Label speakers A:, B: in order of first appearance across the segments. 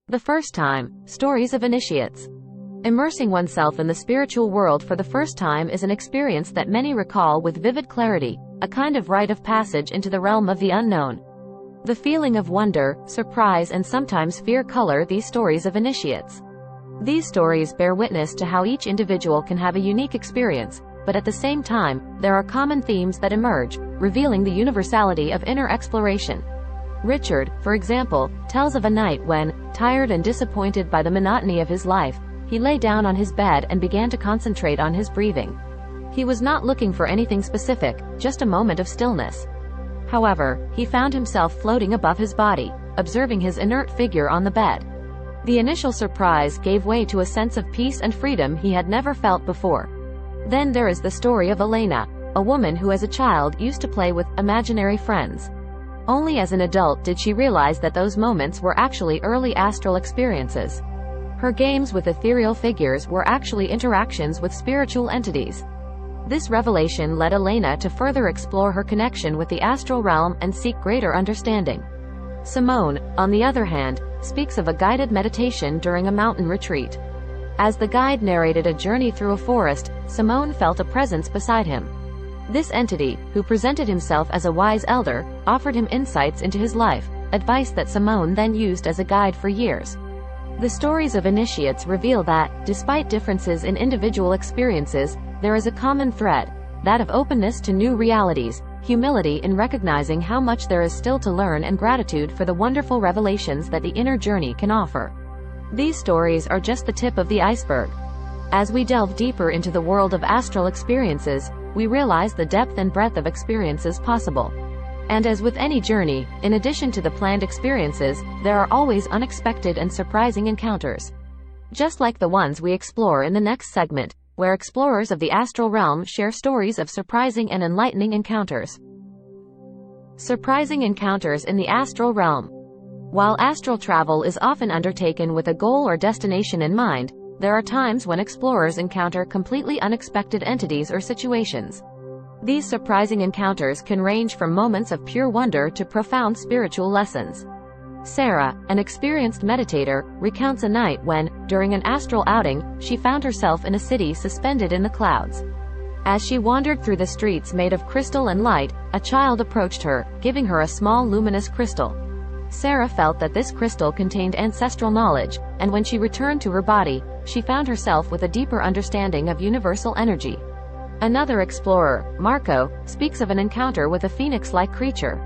A: The first time, stories of initiates. Immersing oneself in the spiritual world for the first time is an experience that many recall with vivid clarity, a kind of rite of passage into the realm of the unknown. The feeling of wonder, surprise and sometimes fear color these stories of initiates. These stories bear witness to how each individual can have a unique experience, but at the same time, there are common themes that emerge, revealing the universality of inner exploration. Richard, for example, tells of a night when, tired and disappointed by the monotony of his life, he lay down on his bed and began to concentrate on his breathing. He was not looking for anything specific, just a moment of stillness. However, he found himself floating above his body, observing his inert figure on the bed. The initial surprise gave way to a sense of peace and freedom he had never felt before. Then there is the story of Elena, a woman who as a child used to play with imaginary friends. Only as an adult did she realize that those moments were actually early astral experiences. Her games with ethereal figures were actually interactions with spiritual entities. This revelation led Elena to further explore her connection with the astral realm and seek greater understanding. Simone, on the other hand, speaks of a guided meditation during a mountain retreat. As the guide narrated a journey through a forest, Simone felt a presence beside him. This entity, who presented himself as a wise elder, offered him insights into his life, advice that Simone then used as a guide for years. The stories of initiates reveal that, despite differences in individual experiences, there is a common thread, that of openness to new realities, humility in recognizing how much there is still to learn and gratitude for the wonderful revelations that the inner journey can offer. These stories are just the tip of the iceberg. As we delve deeper into the world of astral experiences, we realize the depth and breadth of experiences possible. And as with any journey, in addition to the planned experiences, there are always unexpected and surprising encounters. Just like the ones we explore in the next segment, where explorers of the astral realm share stories of surprising and enlightening encounters. Surprising encounters in the astral realm. While astral travel is often undertaken with a goal or destination in mind, there are times when explorers encounter completely unexpected entities or situations. These surprising encounters can range from moments of pure wonder to profound spiritual lessons. Sarah, an experienced meditator, recounts a night when, during an astral outing, she found herself in a city suspended in the clouds. As she wandered through the streets made of crystal and light, a child approached her, giving her a small luminous crystal. Sarah felt that this crystal contained ancestral knowledge, and when she returned to her body, she found herself with a deeper understanding of universal energy. Another explorer, Marco, speaks of an encounter with a phoenix-like creature.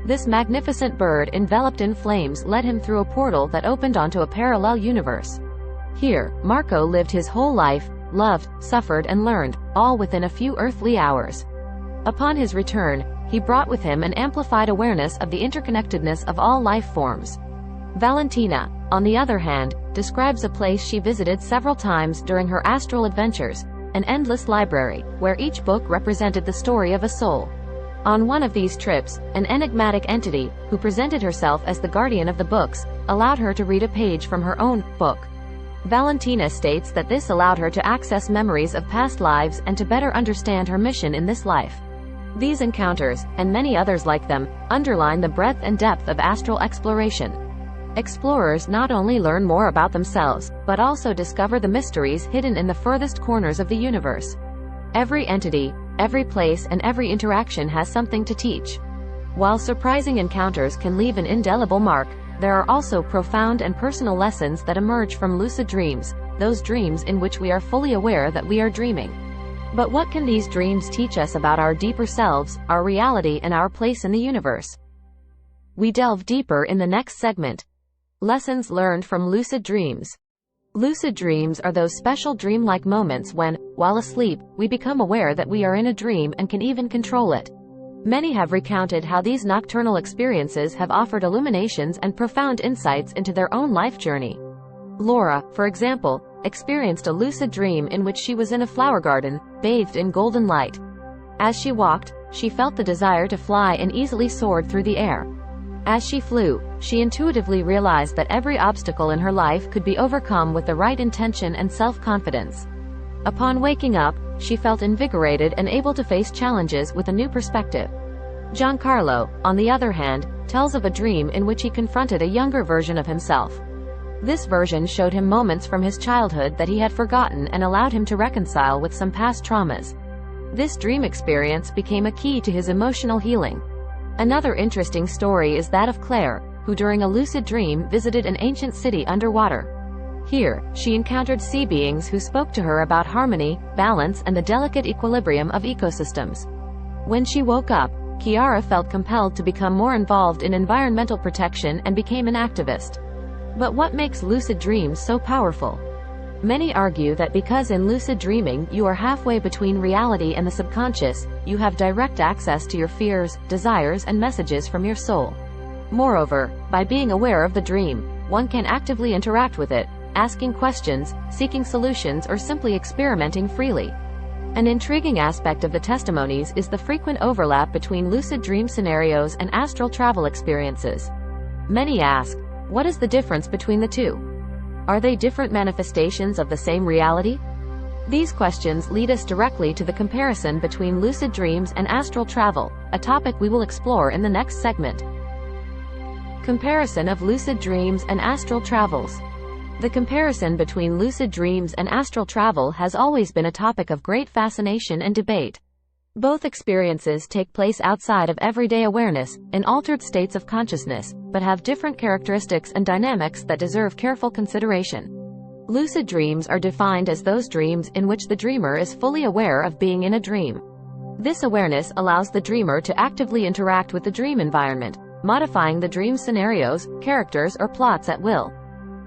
A: This magnificent bird enveloped in flames led him through a portal that opened onto a parallel universe. Here, Marco lived his whole life, loved, suffered and learned, all within a few earthly hours. Upon his return, he brought with him an amplified awareness of the interconnectedness of all life forms. Valentina, on the other hand, describes a place she visited several times during her astral adventures, an endless library, where each book represented the story of a soul. On one of these trips, an enigmatic entity, who presented herself as the guardian of the books, allowed her to read a page from her own book. Valentina states that this allowed her to access memories of past lives and to better understand her mission in this life. These encounters, and many others like them, underline the breadth and depth of astral exploration. Explorers not only learn more about themselves, but also discover the mysteries hidden in the furthest corners of the universe. Every entity, every place and every interaction has something to teach. While surprising encounters can leave an indelible mark, there are also profound and personal lessons that emerge from lucid dreams, those dreams in which we are fully aware that we are dreaming. But what can these dreams teach us about our deeper selves, our reality and our place in the universe? We delve deeper in the next segment. Lessons learned from lucid dreams. Lucid dreams are those special dreamlike moments when, while asleep, we become aware that we are in a dream and can even control it. Many have recounted how these nocturnal experiences have offered illuminations and profound insights into their own life journey. Laura, for example, experienced a lucid dream in which she was in a flower garden, bathed in golden light. As she walked, she felt the desire to fly and easily soared through the air. As she flew, she intuitively realized that every obstacle in her life could be overcome with the right intention and self-confidence. Upon waking up, she felt invigorated and able to face challenges with a new perspective. Giancarlo, on the other hand, tells of a dream in which he confronted a younger version of himself. This version showed him moments from his childhood that he had forgotten and allowed him to reconcile with some past traumas. This dream experience became a key to his emotional healing. Another interesting story is that of Claire, who during a lucid dream visited an ancient city underwater. Here, she encountered sea beings who spoke to her about harmony, balance, and the delicate equilibrium of ecosystems. When she woke up, Kiara felt compelled to become more involved in environmental protection and became an activist. But what makes lucid dreams so powerful? Many argue that because in lucid dreaming you are halfway between reality and the subconscious, you have direct access to your fears, desires, and messages from your soul. Moreover, by being aware of the dream, one can actively interact with it, asking questions, seeking solutions, or simply experimenting freely. An intriguing aspect of the testimonies is the frequent overlap between lucid dream scenarios and astral travel experiences. Many ask, what is the difference between the two? Are they different manifestations of the same reality? These questions lead us directly to the comparison between lucid dreams and astral travel, a topic we will explore in the next segment. Comparison of lucid dreams and astral travels. The comparison between lucid dreams and astral travel has always been a topic of great fascination and debate. Both experiences take place outside of everyday awareness, in altered states of consciousness, but have different characteristics and dynamics that deserve careful consideration. Lucid dreams are defined as those dreams in which the dreamer is fully aware of being in a dream. This awareness allows the dreamer to actively interact with the dream environment, modifying the dream scenarios, characters, or plots at will.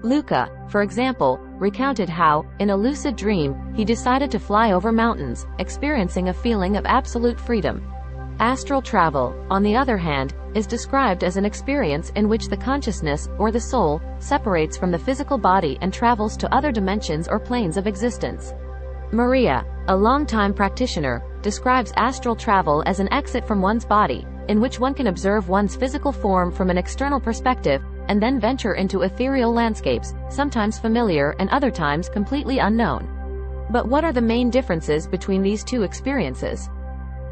A: Luca, for example, recounted how, in a lucid dream, he decided to fly over mountains, experiencing a feeling of absolute freedom. Astral travel, on the other hand, is described as an experience in which the consciousness, or the soul, separates from the physical body and travels to other dimensions or planes of existence. Maria, a longtime practitioner, describes astral travel as an exit from one's body, in which one can observe one's physical form from an external perspective, and then venture into ethereal landscapes, sometimes familiar and other times completely unknown. But what are the main differences between these two experiences?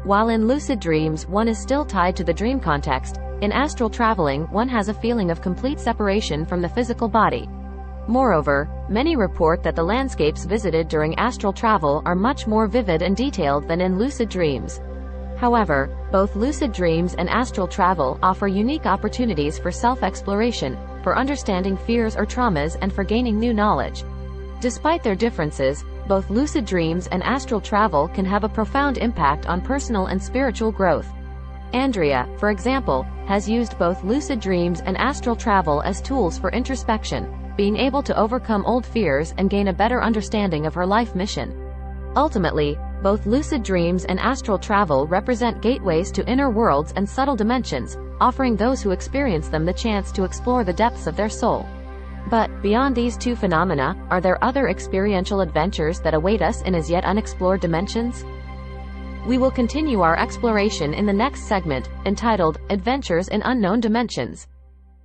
A: While in lucid dreams one is still tied to the dream context, in astral traveling one has a feeling of complete separation from the physical body. Moreover, many report that the landscapes visited during astral travel are much more vivid and detailed than in lucid dreams. However, both lucid dreams and astral travel offer unique opportunities for self-exploration, for understanding fears or traumas, and for gaining new knowledge. Despite their differences, both lucid dreams and astral travel can have a profound impact on personal and spiritual growth. Andrea, for example, has used both lucid dreams and astral travel as tools for introspection, being able to overcome old fears and gain a better understanding of her life mission. Ultimately, both lucid dreams and astral travel represent gateways to inner worlds and subtle dimensions, offering those who experience them the chance to explore the depths of their soul. But, beyond these two phenomena, are there other experiential adventures that await us in as yet unexplored dimensions? We will continue our exploration in the next segment, entitled, Adventures in Unknown Dimensions.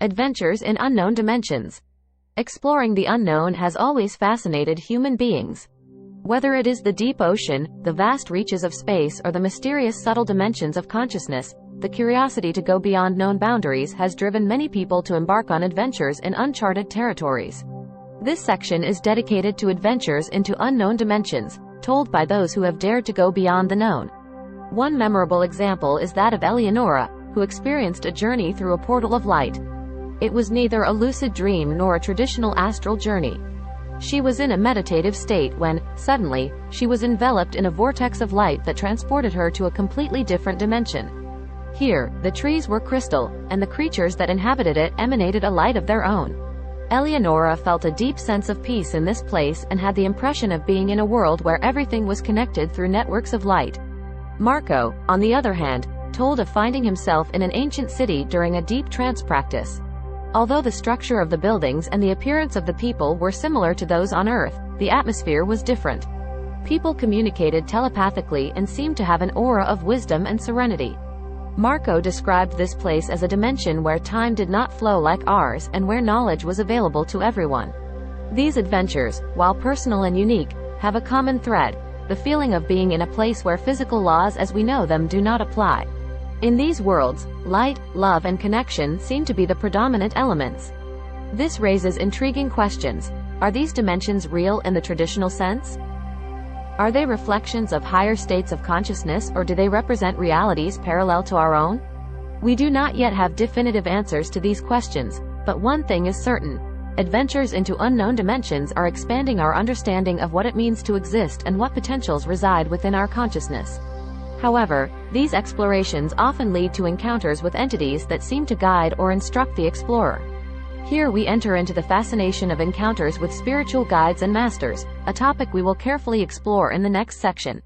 A: Adventures in Unknown Dimensions. Exploring the unknown has always fascinated human beings. Whether it is the deep ocean, the vast reaches of space, or the mysterious subtle dimensions of consciousness, the curiosity to go beyond known boundaries has driven many people to embark on adventures in uncharted territories. This section is dedicated to adventures into unknown dimensions, told by those who have dared to go beyond the known. One memorable example is that of Eleonora, who experienced a journey through a portal of light. It was neither a lucid dream nor a traditional astral journey. She was in a meditative state when, suddenly, she was enveloped in a vortex of light that transported her to a completely different dimension. Here, the trees were crystal, and the creatures that inhabited it emanated a light of their own. Eleonora felt a deep sense of peace in this place and had the impression of being in a world where everything was connected through networks of light. Marco, on the other hand, told of finding himself in an ancient city during a deep trance practice. Although the structure of the buildings and the appearance of the people were similar to those on Earth, the atmosphere was different. People communicated telepathically and seemed to have an aura of wisdom and serenity. Marco described this place as a dimension where time did not flow like ours and where knowledge was available to everyone. These adventures, while personal and unique, have a common thread: the feeling of being in a place where physical laws as we know them do not apply. In these worlds, light, love, and connection seem to be the predominant elements. This raises intriguing questions. Are these dimensions real in the traditional sense? Are they reflections of higher states of consciousness, or do they represent realities parallel to our own? We do not yet have definitive answers to these questions, but one thing is certain. Adventures into unknown dimensions are expanding our understanding of what it means to exist and what potentials reside within our consciousness. However, these explorations often lead to encounters with entities that seem to guide or instruct the explorer. Here we enter into the fascination of encounters with spiritual guides and masters, a topic we will carefully explore in the next section.